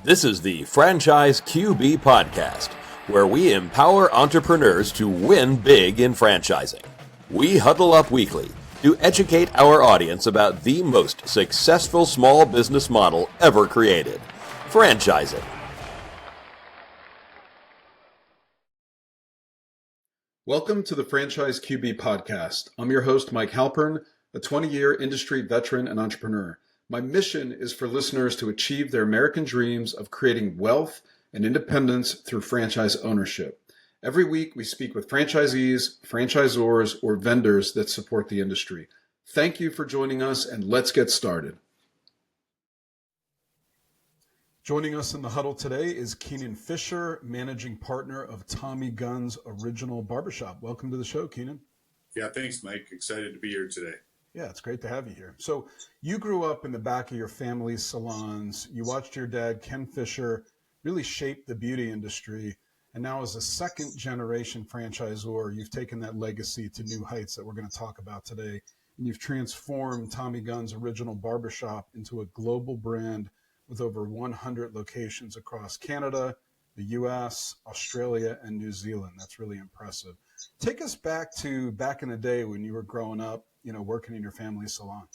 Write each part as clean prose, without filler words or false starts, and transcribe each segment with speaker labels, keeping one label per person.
Speaker 1: This is the Franchise QB Podcast, where we empower entrepreneurs to win big in franchising. We huddle up weekly to educate our audience about the most successful small business model ever created, franchising.
Speaker 2: Welcome to the Franchise QB Podcast. I'm your host, Mike Halpern, a 20-year industry veteran and entrepreneur. My mission is for listeners to achieve their American dreams of creating wealth and independence through franchise ownership. Every week, we speak with franchisees, franchisors, or vendors that support the industry. Thank you for joining us, and let's get started. Joining us in the huddle today is Keenan Fisher, managing partner of Tommy Guns Original Barbershop. Welcome to the show, Keenan.
Speaker 3: Yeah, thanks, Mike. Excited to be here today.
Speaker 2: Yeah, it's great to have you here. So you grew up in the back of your family's salons. You watched your dad, Ken Fisher, really shape the beauty industry. And now as a second generation franchisor, you've taken that legacy to new heights that we're going to talk about today. And you've transformed Tommy Guns Original Barbershop into a global brand with over 100 locations across Canada, the US, Australia, and New Zealand. That's really impressive. Take us back in the day when you were growing up, working in your family's salon.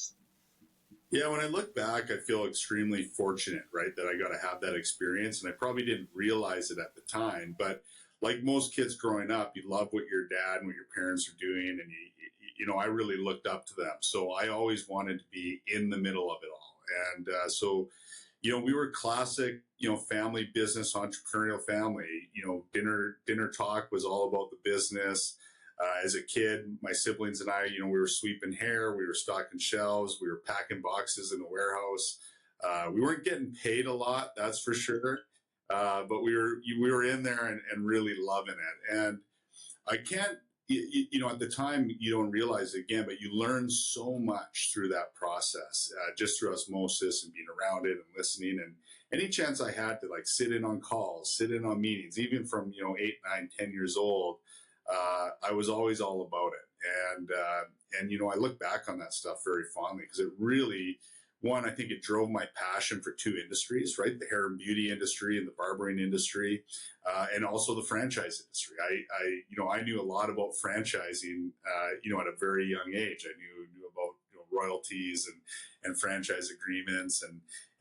Speaker 3: Yeah, when I look back, I feel extremely fortunate, right, that I got to have that experience. And I probably didn't realize it at the time. But like most kids growing up, you love what your dad and what your parents are doing. And, I really looked up to them. So I always wanted to be in the middle of it all. And we were classic, family business, entrepreneurial family. Dinner talk was all about the business. As a kid, my siblings and I, we were sweeping hair, we were stocking shelves, we were packing boxes in the warehouse. We weren't getting paid a lot, that's for sure. But we were in there and really loving it. And I can't, at the time, you don't realize it again, but you learn so much through that process, just through osmosis and being around it and listening. And any chance I had to sit in on calls, sit in on meetings, even from, 8, 9, 10 years old, I was always all about it. And I look back on that stuff very fondly because it really, one, I think it drove my passion for two industries, right? The hair and beauty industry and the barbering industry, and also the franchise industry. I knew a lot about franchising, at a very young age. I knew about royalties and franchise agreements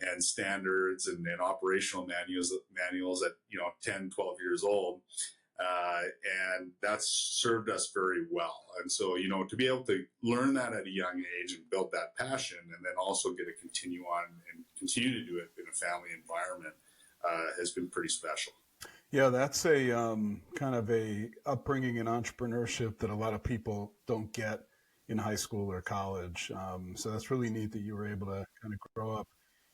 Speaker 3: and standards and operational manuals at 10, 12 years old. And that's served us very well. And so, to be able to learn that at a young age and build that passion and then also get to continue on and continue to do it in a family environment has been pretty special.
Speaker 2: Yeah, that's a kind of a upbringing in entrepreneurship that a lot of people don't get in high school or college. So that's really neat that you were able to kind of grow up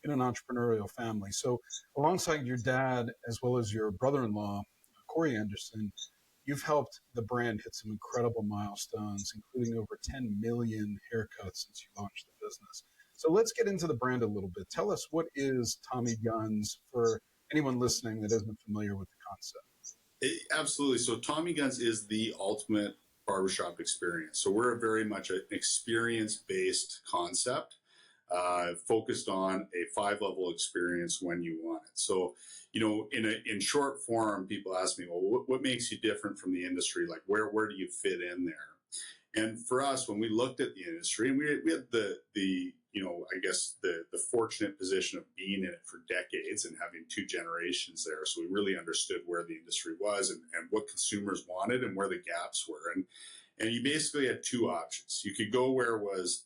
Speaker 2: in an entrepreneurial family. So alongside your dad, as well as your brother-in-law, Corey Anderson, you've helped the brand hit some incredible milestones, including over 10 million haircuts since you launched the business. So let's get into the brand a little bit. Tell us, what is Tommy Guns for anyone listening that isn't familiar with the concept?
Speaker 3: Absolutely. So Tommy Guns is the ultimate barbershop experience. So we're very much an experience-based concept, focused on a 5-level experience when you want it. So, in short form, people ask me, well, what makes you different from the industry? Like, where do you fit in there? And for us, when we looked at the industry, and we had the fortunate position of being in it for decades and having 2 generations there. So we really understood where the industry was and what consumers wanted and where the gaps were. And you basically had 2 options. You could go where it was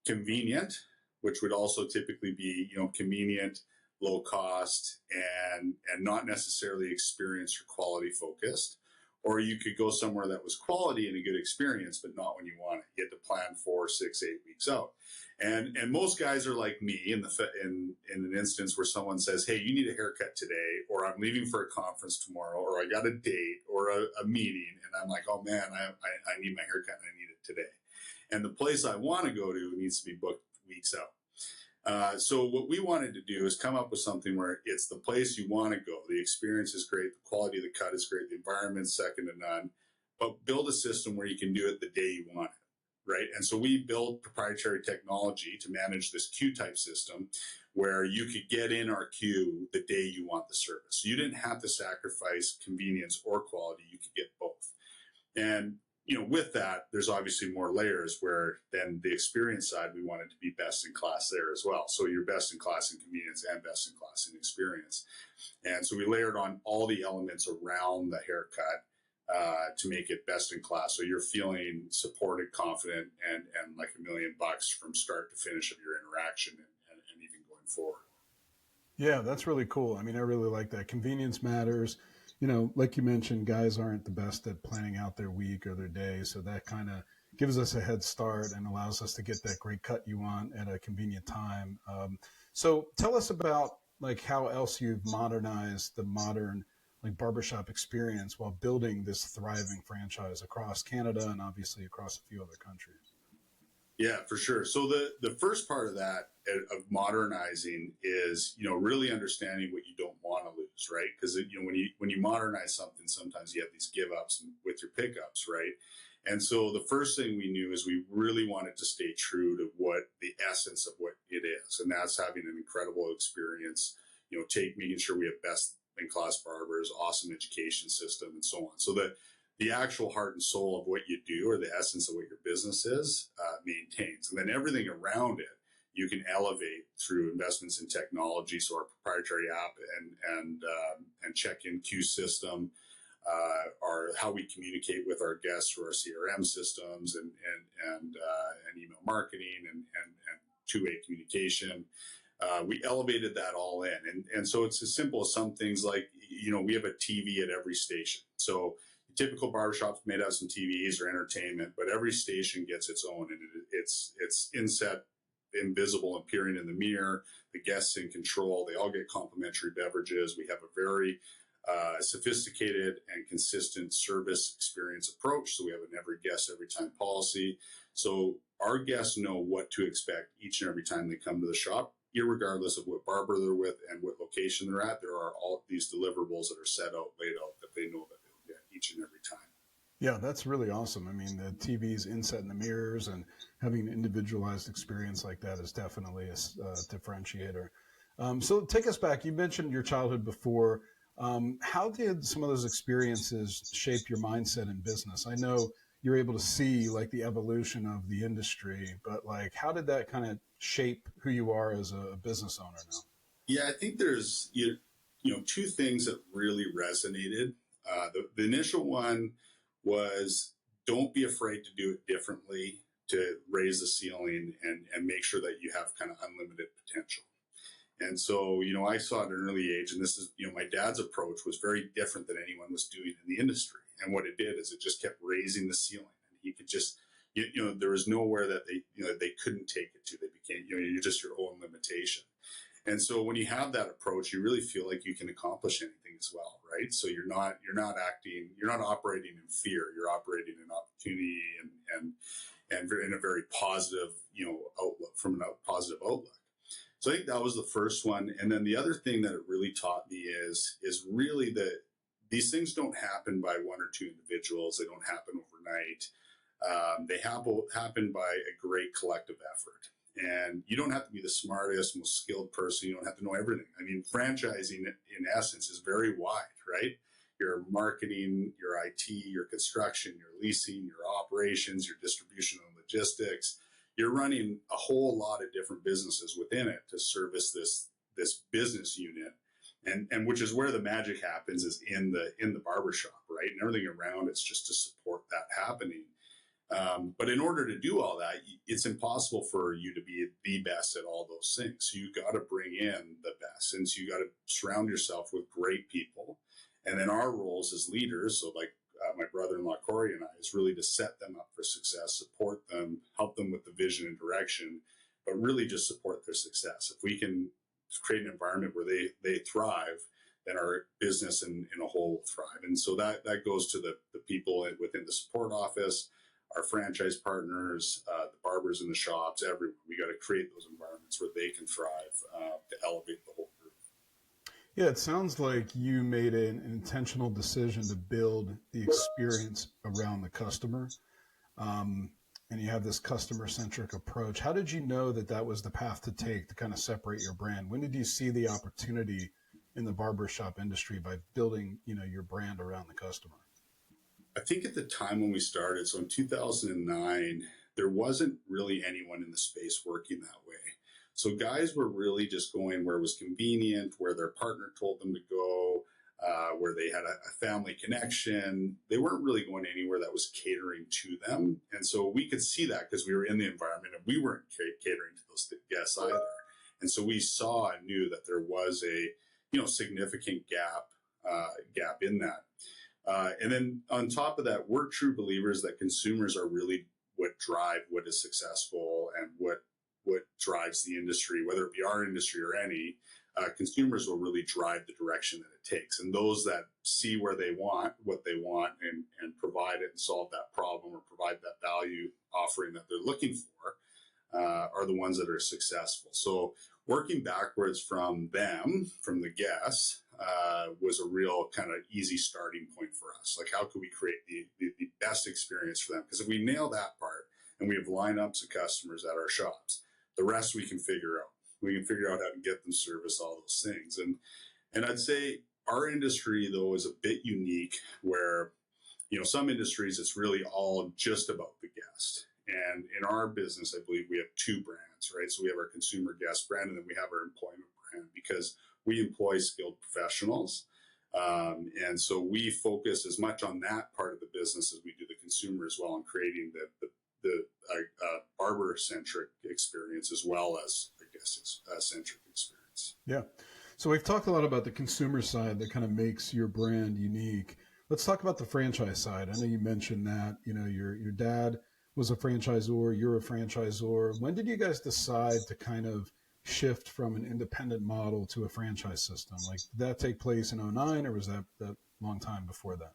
Speaker 3: convenient, which would also typically be, convenient, low cost, and not necessarily experience or quality focused. Or you could go somewhere that was quality and a good experience, but not when you want it. You had to plan 4, 6, 8 weeks out. And most guys are like me in an instance where someone says, hey, you need a haircut today, or I'm leaving for a conference tomorrow, or I got a date or a meeting. And I'm like, oh man, I need my haircut and I need it today. And the place I want to go to needs to be booked weeks out. So what we wanted to do is come up with something where it's the place you want to go. The experience is great. The quality of the cut is great. The environment's second to none. But build a system where you can do it the day you want it, right? And so we build proprietary technology to manage this Q-type system where you could get in our queue the day you want the service. So you didn't have to sacrifice convenience or quality. You could get both. And, with that, there's obviously more layers where then the experience side, we wanted to be best in class there as well. So you're best in class in convenience and best in class in experience. And so we layered on all the elements around the haircut to make it best in class. So you're feeling supported, confident, and like $1 million from start to finish of your interaction and even going forward.
Speaker 2: Yeah, that's really cool. I mean, I really like that. Convenience matters. Like you mentioned, guys aren't the best at planning out their week or their day. So that kind of gives us a head start and allows us to get that great cut you want at a convenient time. So tell us about like how else you've modernized the modern like barbershop experience while building this thriving franchise across Canada and obviously across a few other countries.
Speaker 3: Yeah, for sure. So the first part of that of modernizing is, really understanding what you don't want to lose, right? Because when you modernize something, sometimes you have these give ups with your pickups, right? And so the first thing we knew is we really wanted to stay true to what the essence of what it is, and that's having an incredible experience. Making sure we have best in class barbers, awesome education system, and so on. So that the actual heart and soul of what you do, or the essence of what your business is, maintains. And then everything around it, you can elevate through investments in technology. So our proprietary app and check-in queue system, are how we communicate with our guests through our CRM systems and email marketing and two-way communication. We elevated that all in. And so it's as simple as some things like, we have a TV at every station. So typical barbershops may have some TVs or entertainment, but every station gets its own, and it's inset, invisible, appearing in the mirror. The guests in control. They all get complimentary beverages. We have a very sophisticated and consistent service experience approach. So we have an every guest, every time policy. So our guests know what to expect each and every time they come to the shop, irregardless of what barber they're with and what location they're at. There are all these deliverables that are set out, laid out, that they know that they'll get each and every time.
Speaker 2: Yeah, that's really awesome. I mean, the TV's inset in the mirrors and having an individualized experience like that is definitely a differentiator. So take us back. You mentioned your childhood before. How did some of those experiences shape your mindset in business? I know you're able to see like the evolution of the industry, but like, how did that kind of shape who you are as a business owner now?
Speaker 3: Yeah, I think there's, two things that really resonated. The initial one was, don't be afraid to do it differently, to raise the ceiling and make sure that you have kind of unlimited potential. And so, I saw at an early age, and this is, my dad's approach was very different than anyone was doing in the industry. And what it did is it just kept raising the ceiling, and he could just, there was nowhere that they couldn't take it to. They became, you're just your own limitation. And so when you have that approach, you really feel like you can accomplish anything as well, right? So you're not operating in fear. You're operating in opportunity and in a very positive, outlook, from a positive outlook. So I think that was the first one. And then the other thing that it really taught me is really that these things don't happen by one or two individuals. They don't happen overnight. They happen by a great collective effort. And you don't have to be the smartest, most skilled person. You don't have to know everything. I mean, franchising in essence is very wide, right? Your marketing, your IT, your construction, your leasing, your operations, your distribution and logistics. You're running a whole lot of different businesses within it to service this business unit. And which is where the magic happens, is in the barbershop, right? And everything around it's just to support that happening. But in order to do all that, it's impossible for you to be the best at all those things. So you got to bring in the best. And so you got to surround yourself with great people. And then our roles as leaders, so like my brother-in-law, Corey, and I, is really to set them up for success, support them, help them with the vision and direction, but really just support their success. If we can create an environment where they thrive, then our business in a whole will thrive. And so that goes to the people within the support office, our franchise partners, the barbers in the shops, everyone. We got to create those environments where they can thrive to elevate the whole group.
Speaker 2: Yeah, it sounds like you made an intentional decision to build the experience around the customer. and you have this customer-centric approach. How did you know that that was the path to take to kind of separate your brand? When did you see the opportunity in the barbershop industry by building, your brand around the customer?
Speaker 3: I think at the time when we started, so in 2009, there wasn't really anyone in the space working that way. So guys were really just going where it was convenient, where their partner told them to go, where they had a family connection. They weren't really going anywhere that was catering to them. And so we could see that because we were in the environment and we weren't catering to those guests either. And so we saw and knew that there was a, significant gap in that. And then on top of that, we're true believers that consumers are really what drive what is successful and what drives the industry, whether it be our industry or any. Consumers will really drive the direction that it takes. And those that see where they want, what they want, and provide it and solve that problem or provide that value offering that they're looking for are the ones that are successful. So working backwards from them, from the guests, was a real kind of easy starting point for us. Like, how could we create the best experience for them? Because if we nail that part and we have lineups of customers at our shops, the rest we can figure out. We can figure out how to get them service, all those things. And I'd say our industry, though, is a bit unique where, some industries, it's really all just about the guest. And in our business, I believe we have two brands, right? So we have our consumer guest brand, and then we have our employment brand because we employ skilled professionals. And so we focus as much on that part of the business as we do the consumer as well, in creating the barber-centric experience as well as, I guess, a centric experience.
Speaker 2: Yeah. So we've talked a lot about the consumer side that kind of makes your brand unique. Let's talk about the franchise side. I know you mentioned that, your dad was a franchisor, you're a franchisor. When did you guys decide to kind of shift from an independent model to a franchise system? Like, did that take place in 2009, or was that long time before that?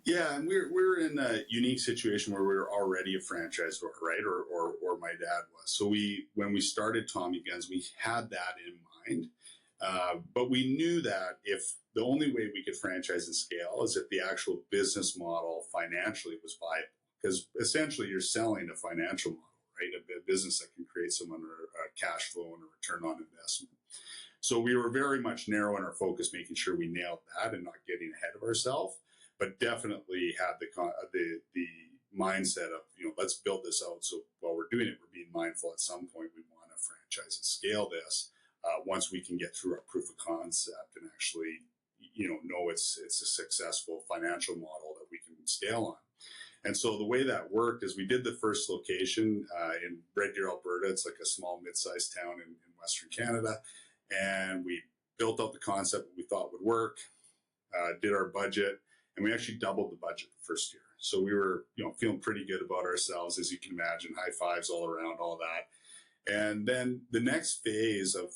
Speaker 3: Yeah, and we're in a unique situation where we were already a franchisor, right? Or my dad was. So when we started Tommy Guns, we had that in mind. But we knew that if the only way we could franchise and scale is if the actual business model financially was viable. Because essentially you're selling a financial model, right? A business that can create someone a cash flow and a return on investment. So we were very much narrow in our focus, making sure we nailed that and not getting ahead of ourselves, but definitely had the mindset of, let's build this out. So while we're doing it, we're being mindful at some point we want to franchise and scale this once we can get through our proof of concept and actually, know it's a successful financial model that we can scale on. And so the way that worked is we did the first location in Red Deer, Alberta. It's like a small mid-sized town in Western Canada. And we built out the concept that we thought would work, did our budget, and we actually doubled the budget the first year. So we were, feeling pretty good about ourselves, as you can imagine, high fives all around, all that. And then the next phase of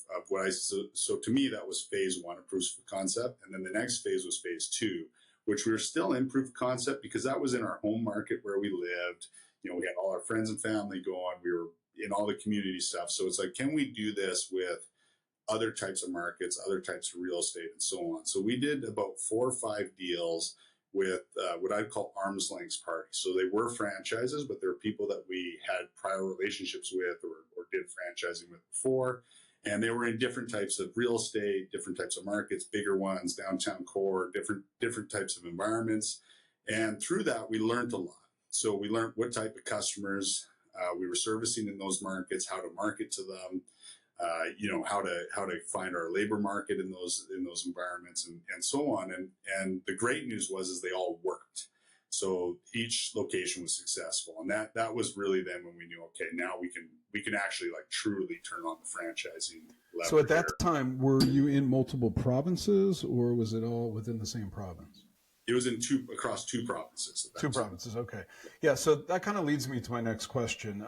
Speaker 3: so to me, that was phase one of proof of concept. And then the next phase was phase two, which we were still in proof of concept because that was in our home market where we lived. We had all our friends and family going. We were in all the community stuff. So it's like, can we do this with other types of markets, other types of real estate, and so on? So we did about 4 or 5 deals with what I'd call arm's length parties. So they were franchises, but they were people that we had prior relationships with or did franchising with before. And they were in different types of real estate, different types of markets, bigger ones, downtown core, different types of environments. And through that, we learned a lot. So we learned what type of customers we were servicing in those markets, how to market to them, how to find our labor market in those environments, and so on. And the great news was they all worked. So each location was successful, and that was really then when we knew, okay, now we can actually like truly turn on the franchising lever.
Speaker 2: So at that time, were you in multiple provinces, or was it all within the same province?
Speaker 3: It was across 2 provinces.
Speaker 2: Two provinces, okay. Yeah, so that kind of leads me to my next question.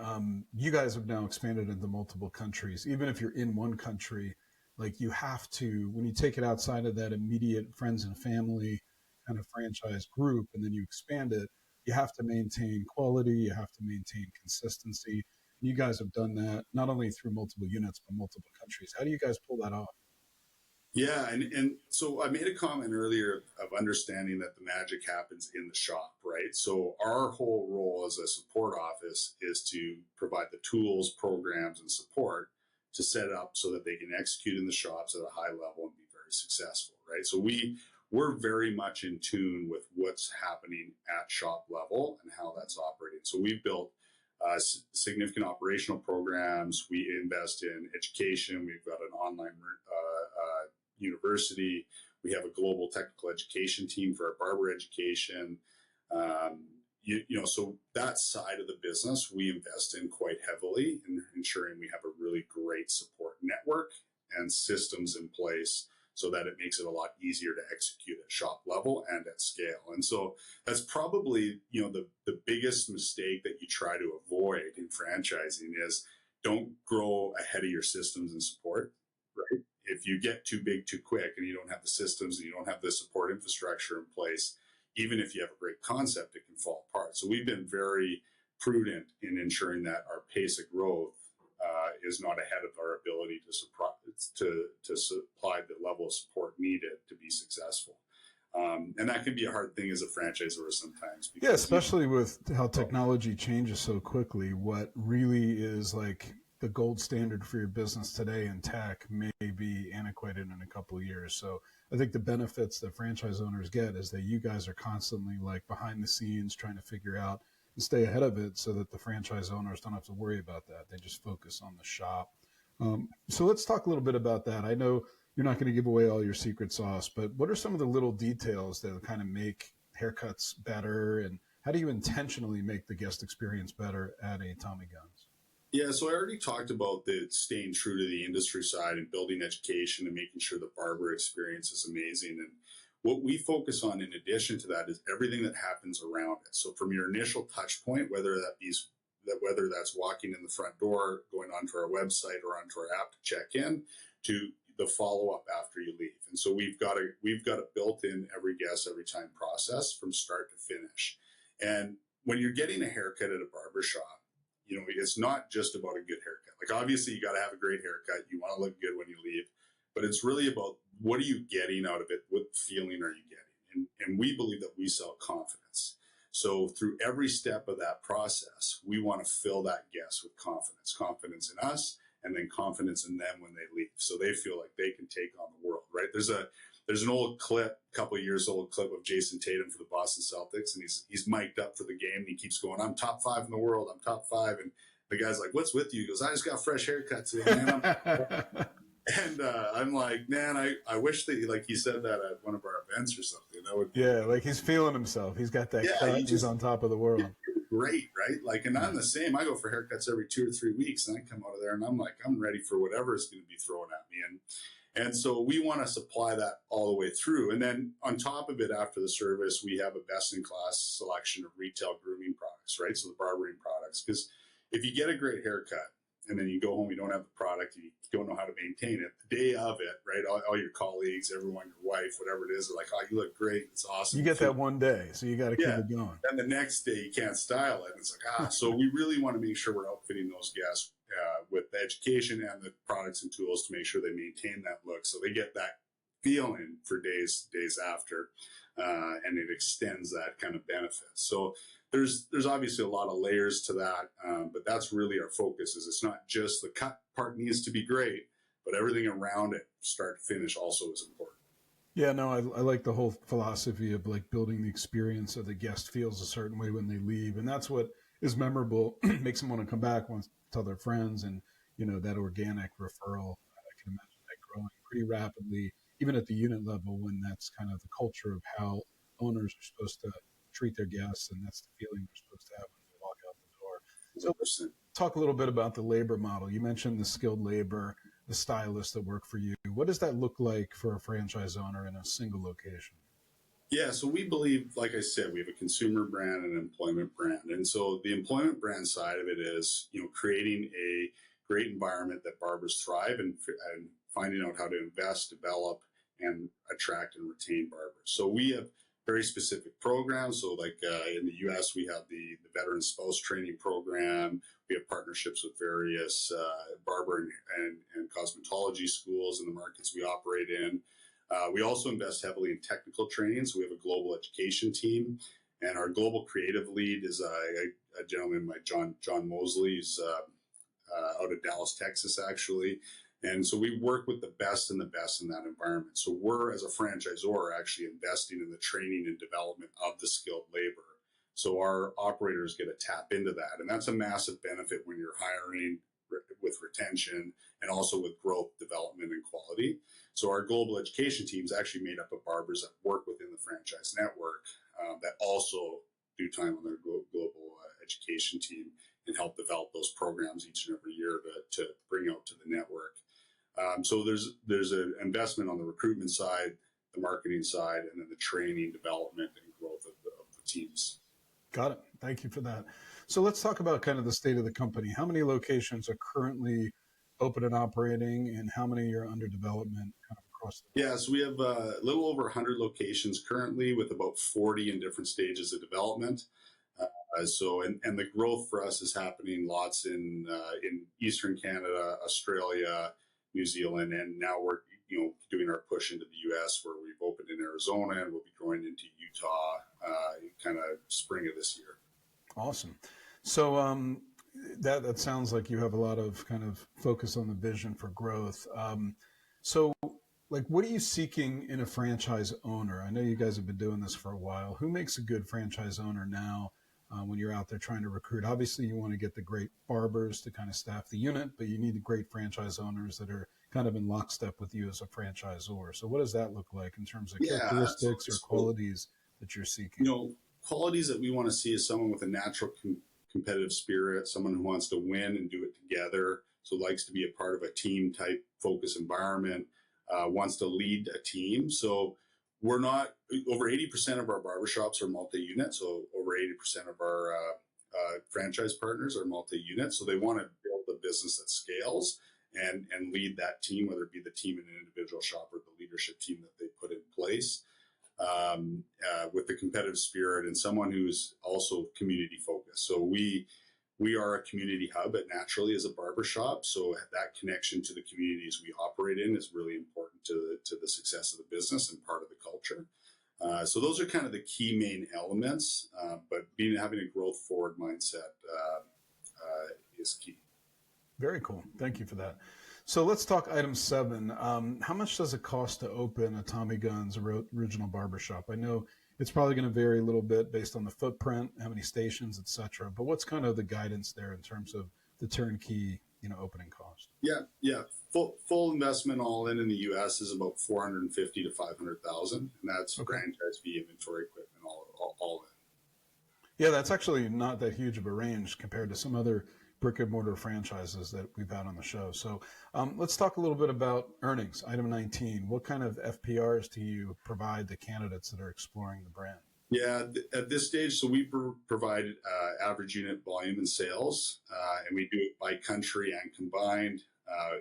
Speaker 2: You guys have now expanded into multiple countries. Even if you're in one country, like, you have to, when you take it outside of that immediate friends and family kind of franchise group, and then you expand it, you have to maintain quality, you have to maintain consistency. You guys have done that not only through multiple units, but multiple countries. How do you guys pull that off?
Speaker 3: Yeah, and so I made a comment earlier of understanding that the magic happens in the shop, right? So our whole role as a support office is to provide the tools, programs, and support to set it up so that they can execute in the shops at a high level and be very successful, right? So we're very much in tune with what's happening at shop level and how that's operating. So we've built significant operational programs. We invest in education. We've got an online university. We have a global technical education team for our barber education. So that side of the business we invest in quite heavily in ensuring we have a really great support network and systems in place so that it makes it a lot easier to execute at shop level and at scale. And so that's probably, the biggest mistake that you try to avoid in franchising is don't grow ahead of your systems and support, right? If you get too big too quick and you don't have the systems and you don't have the support infrastructure in place, even if you have a great concept, it can fall apart. So we've been very prudent in ensuring that our pace of growth is not ahead of our ability to supply the level of support needed to be successful. And that can be a hard thing as a franchisor sometimes.
Speaker 2: Yeah, especially with how technology changes so quickly. What really is like the gold standard for your business today in tech may be antiquated in a couple of years. So I think the benefits that franchise owners get is that you guys are constantly like behind the scenes trying to figure out and stay ahead of it so that the franchise owners don't have to worry about that. They just focus on the shop. So let's talk a little bit about that. I know you're not going to give away all your secret sauce, but what are some of the little details that kind of make haircuts better, and how do you intentionally make the guest experience better at a Tommy Guns?
Speaker 3: Yeah, so I already talked about the staying true to the industry side and building education and making sure the barber experience is amazing. And what we focus on in addition to that is everything that happens around it. So from your initial touch point, whether that's walking in the front door, going onto our website or onto our app to check in, to the follow up after you leave. And so we've got a built in every guest every time process from start to finish. And when you're getting a haircut at a barbershop, it's not just about a good haircut. Like obviously you got to have a great haircut. You want to look good when you leave, but it's really about what are you getting out of it? What feeling are you getting? And we believe that we sell confidence. So through every step of that process, we want to fill that guest with confidence in us, and then confidence in them when they leave. So they feel like they can take on the world, right? There's an old clip, a couple of years old clip of Jason Tatum for the Boston Celtics, and he's mic'd up for the game, and he keeps going, "I'm top 5 in the world. I'm top 5." And the guy's like, "What's with you?" He goes, "I just got fresh haircuts today, man." And I'm like, man, I wish that like he said that at one of our events or something. That would
Speaker 2: like he's feeling himself. He's got that cut. He's on top of the world.
Speaker 3: Great, right? Like, and I'm the same. I go for haircuts every 2 or 3 weeks, and I come out of there and I'm like, I'm ready for whatever is going to be thrown at me. And so we want to supply that all the way through. And then on top of it, after the service, we have a best-in-class selection of retail grooming products, right? So the barbering products. Because if you get a great haircut and then you go home, you don't have the product, you don't know how to maintain it, the day of it, right? All your colleagues, everyone, your wife, whatever it is, are like, "Oh, you look great. It's awesome."
Speaker 2: You get that one day, so you got to keep it going.
Speaker 3: And the next day you can't style it. And it's like, so we really want to make sure we're outfitting those guests with the education and the products and tools to make sure they maintain that look, so they get that feeling for days after, and it extends that kind of benefit. So there's obviously a lot of layers to that, but that's really our focus. Is it's not just the cut part needs to be great, but everything around it, start to finish, also is important.
Speaker 2: Yeah, no, I like the whole philosophy of like building the experience so the guest feels a certain way when they leave, and that's what is memorable, makes them want to come back, want to tell their friends, and that organic referral. I can imagine that growing pretty rapidly, even at the unit level, when that's kind of the culture of how owners are supposed to treat their guests, and that's the feeling they're supposed to have when they walk out the door. So let's talk a little bit about the labor model. You mentioned the skilled labor, the stylists that work for you. What does that look like for a franchise owner in a single location?
Speaker 3: Yeah, so we believe, like I said, we have a consumer brand and an employment brand. And so the employment brand side of it is, creating a great environment that barbers thrive and finding out how to invest, develop, and attract and retain barbers. So we have very specific programs. So like in the US, we have the veteran spouse training program. We have partnerships with various barber and cosmetology schools in the markets we operate in. We also invest heavily in technical training. So we have a global education team, and our global creative lead is a gentleman like John Mosley. He's out of Dallas, Texas, actually. And so we work with the best and the best in that environment. So we're, as a franchisor, actually investing in the training and development of the skilled labor. So our operators get a tap into that. And that's a massive benefit when you're hiring, with retention, and also with growth, development, and quality. So our global education team is actually made up of barbers that work within the franchise network that also do time on their global education team and help develop those programs each and every year to bring out to the network. So there's an investment on the recruitment side, the marketing side, and then the training, development, and growth of the teams.
Speaker 2: Got it. Thank you for that. So let's talk about kind of the state of the company. How many locations are currently open and operating, and how many are under development kind of across the board?
Speaker 3: Yeah, so we have a little over 100 locations currently, with about 40 in different stages of development. And the growth for us is happening lots in Eastern Canada, Australia, New Zealand, and now we're doing our push into the U.S., where we've opened in Arizona, and we'll be going into Utah kind of spring of this year.
Speaker 2: Awesome. So that sounds like you have a lot of kind of focus on the vision for growth. So like, what are you seeking in a franchise owner? I know you guys have been doing this for a while. Who makes a good franchise owner now when you're out there trying to recruit? Obviously, you want to get the great barbers to kind of staff the unit, but you need the great franchise owners that are kind of in lockstep with you as a franchisor. So what does that look like in terms of characteristics or qualities that you're seeking?
Speaker 3: Qualities that we want to see is someone with a natural competitive spirit, someone who wants to win and do it together, so likes to be a part of a team type focus environment, wants to lead a team. So we're not, over 80% of our barbershops are multi-unit. So over 80% of our franchise partners are multi-unit. So they want to build a business that scales and lead that team, whether it be the team in an individual shop or the leadership team that they put in place, with the competitive spirit, and someone who's also community focused. So we are a community hub naturally as a barbershop. So that connection to the communities we operate in is really important to the success of the business and part of the culture. So those are kind of the key main elements, but having a growth forward mindset is key.
Speaker 2: Very cool. Thank you for that. So let's talk item 7. How much does it cost to open a Tommy Guns Original Barbershop? I know it's probably going to vary a little bit based on the footprint, how many stations, et cetera. But what's kind of the guidance there in terms of the turnkey, opening cost?
Speaker 3: Yeah. Full investment all in the U.S. is about $450,000 to $500,000, and that's franchise fee, inventory, equipment, all in.
Speaker 2: Yeah, that's actually not that huge of a range compared to some other brick and mortar franchises that we've had on the show. So let's talk a little bit about earnings. Item 19, what kind of FPRs do you provide to candidates that are exploring the brand?
Speaker 3: Yeah, at this stage, so we provide average unit volume and sales, and we do it by country and combined,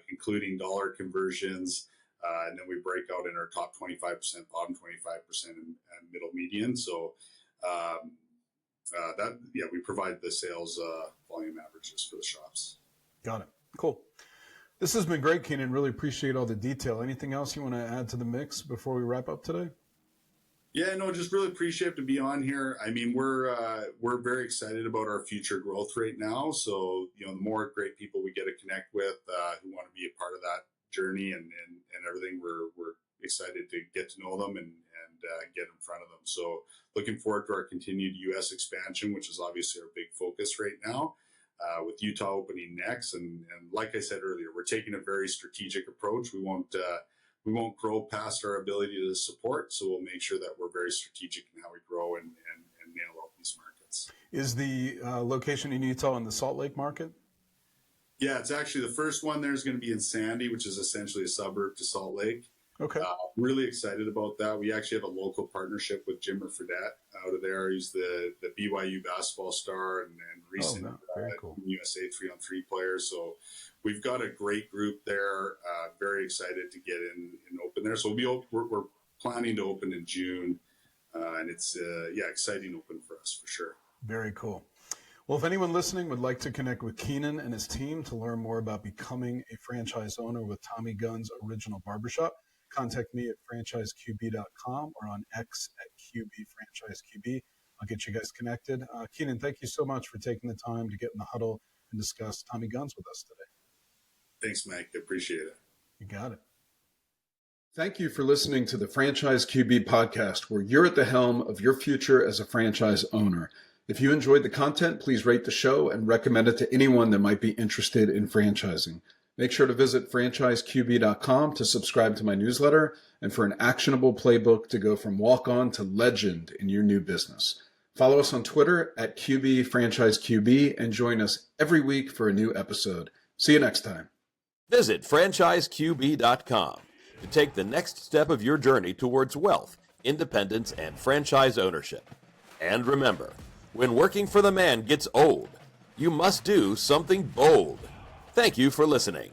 Speaker 3: including dollar conversions. And then we break out in our top 25%, bottom 25%, and middle median. So we provide the sales volume averages for the shops.
Speaker 2: Got it. Cool. This has been great, Keenan. Really appreciate all the detail. Anything else you want to add to the mix before we wrap up today?
Speaker 3: Yeah, no, just really appreciate to be on here. I mean, we're very excited about our future growth right now. So, the more great people we get to connect with who want to be a part of that journey and everything, we're excited to get to know them and get in front of them. So looking forward to our continued U.S. expansion, which is obviously our big focus right now, with Utah opening next. And like I said earlier, we're taking a very strategic approach. We won't grow past our ability to support. So we'll make sure that we're very strategic in how we grow and nail out these markets.
Speaker 2: Is the location in Utah in the Salt Lake market?
Speaker 3: Yeah, it's actually the first one there is going to be in Sandy, which is essentially a suburb to Salt Lake.
Speaker 2: Okay.
Speaker 3: Really excited about that. We actually have a local partnership with Jimmer Fredette out of there. He's the BYU basketball star and recent
Speaker 2: cool.
Speaker 3: USA 3-on-3 player. So we've got a great group there. Very excited to get in and open there. So we're planning to open in June And it's, exciting open for us for sure.
Speaker 2: Very cool. Well, if anyone listening would like to connect with Keenan and his team to learn more about becoming a franchise owner with Tommy Guns Original Barbershop, contact me at franchiseqb.com or on X at QBFranchiseQB. I'll get you guys connected. Keenan, thank you so much for taking the time to get in the huddle and discuss Tommy Guns with us today.
Speaker 3: Thanks, Mike. I appreciate it.
Speaker 2: You got it.
Speaker 4: Thank you for listening to the Franchise QB podcast, where you're at the helm of your future as a franchise owner. If you enjoyed the content, please rate the show and recommend it to anyone that might be interested in franchising. Make sure to visit franchiseqb.com to subscribe to my newsletter and for an actionable playbook to go from walk-on to legend in your new business. Follow us on Twitter at QBFranchiseQB and join us every week for a new episode. See you next time.
Speaker 1: Visit franchiseqb.com to take the next step of your journey towards wealth, independence, and franchise ownership. And remember, when working for the man gets old, you must do something bold. Thank you for listening.